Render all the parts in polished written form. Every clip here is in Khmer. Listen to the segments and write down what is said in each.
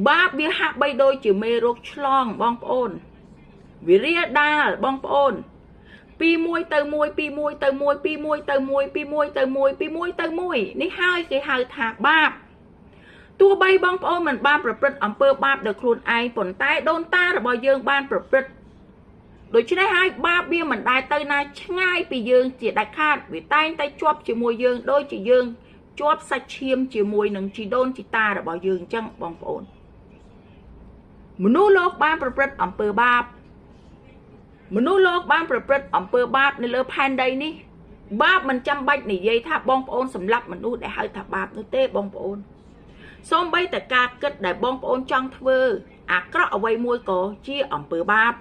បាបវាហាក់បីដូចជាមេរោគឆ្លងបងប្អូនវារាលដាលបងប្អូនពីមួយទៅមួយពីមួយទៅមួយពីមួយទៅមួយពីមួយទៅមួយពីមួយទៅមួយនេះហើយគេហៅថាបាបទោះបីបងប្អូនមិនបានប្រព្រឹត្តអំពើបាបដោយខ្លួនឯងប៉ុន្តែដូនតារបស់យើងបានប្រព្រឹត្តដូច្នេះហើយបាបវាមិនដែលទៅណាឆ្ងាយពីយើងជាដាច់ខាតវាតែងតែជាប់ជាមួយយើងដូចជាយើងជាប់សាច់ឈាមជាមួយនឹងជីដូនជីតារបស់យើងអញ្ចឹងបងប្អូនមនុស្សលោកបានប្រព្រឹត្តអំពើបាបមនុស្សលោកបានប្រព្រឹត្តអំពើបាបនៅលើផែនដីនេះបាបមិនចាំបាច់និយាយថាបងប្អូនសម្លាប់មនុស្សដែលហៅថាបាបនោះទេបងប្អូនសូម្បីតែការគិតដែលបងប្អូនចង់ធ្វើអាក្រក់អ្វីមួយក៏ជាអំពើបាប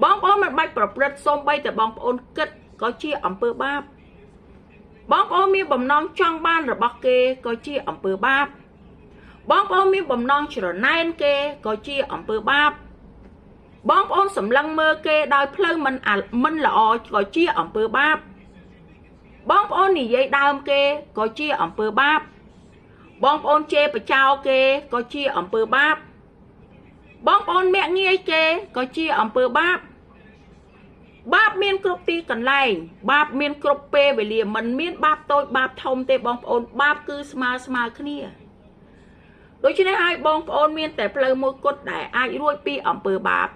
បងប្អូនមិនបាច់ប្រព្រឹត្តសូម្បីតែបងប្អូនគិតក៏ជាអំពើបាបបងប្អូនមានបំណងចង់បានរបស់គេក៏ជាអំពើបាបបងប្អូនមានបំណងច្រណែនគេក៏ជាអំពើបាបបងប្អូនសម្លឹងមើលគេដោយផ្លូវមិនល្អក៏ជាអំពើបាបបងប្អូននិយាយដើមគេក៏ជាអំពើបាបបងប្អូនជេរបចោលគេក៏ជាអំពើបាបបងប្អូនមាក់ងាយគេក៏ជាអំពើបាបបាបមានគ្រប់ទីកន្លែងបាបមានគ្រប់ពេលវេលាមិនមានបាបតូចបាបធំទេបងប្អូនបាបគឺស្មើគ្នាដូច្នេះហើយបងប្អូនមានតែផ្លូវមួយគត់ដែលអាចរួចពីអំពើបាប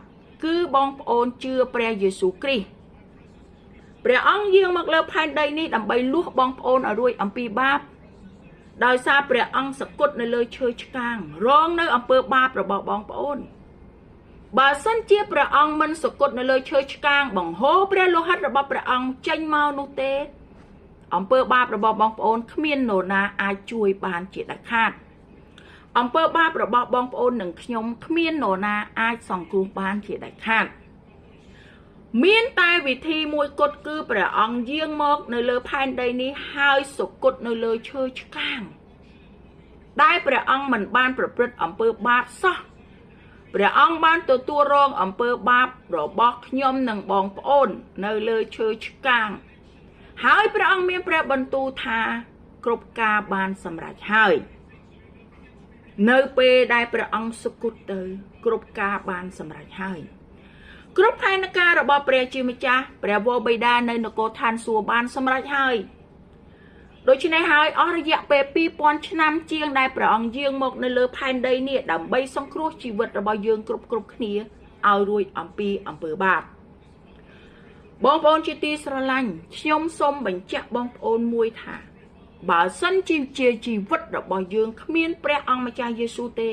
គឺបងប្អូនជឿព្រះយេស៊ូវគ្រីស្ទព្រះអង្គយាងមកលើផែនដីនេះដើម្បីលួសបងប្អូនឲ្យរួចអំពីបាបដោយសារព្រះអង្គសគត់នៅលើឈើឆ្កាងរងនៅអំពើបាបរបស់បងប្អូនបើសិនជាព្រះអង្គមិនសគត់នៅលើឈើឆ្កាងបង្ហូរព្រះលោហិតរបស់ព្រះអង្គចេញមកនោះទេអំពើបាបរបស់បងប្អូនគ្មាននរណាអាចជួយបានជាដាច់ខាតអំពើបាបរបស់បងប្អូននិងខ្ញុំគ្មាននរណាអាចសង្គ្រោះបានជាដាច់ខាតមានតែវិធីមួយគត់គឺព្រះអង្គយាងមកនៅលើផែនដីនេះហើយសគត់នៅលើឈើឆ្កាងដែលព្រះអង្គមិនបានប្រព្រឹត្តអំពើបាបសោះព្រះអង្គបានទទួលរងអំពើបាបរបស់ខ្ញុំនិងបងប្អូននៅលើឈើឆ្កាងហើយព្រះអង្គមានព្រះបន្ទូលថាគ្រប់ការបានសម្រេចហើយនៅពេលដែលព្រះអង្គសគត់ទៅគ្រប់ការបានសម្រេចហើយគ្រប់ផែនការរបស់ព្រះជាម្ចាស់ព្រះវរបិតានៅនគរឋានសួគ៌បានសម្រេចហើយដូច្នេះហើយអស់រយៈពេល 2000 ឆ្នាំជាងដែលព្រះអង្គយាងមកនៅលើផែនដីនេះដើម្បីសង្គ្រោះជីវិតរបស់យើងគ្រប់គ្នាឲ្យរួចអំពីអំពើបាបបងប្អូនជាទីស្រឡាញ់ខ្ញុំសូមបញ្ជាក់បងប្អូនមួយថាបើសិនជាជីវិតរបស់យើងគ្មានព្រះអង្គម្ចាស់យេស៊ូវទេ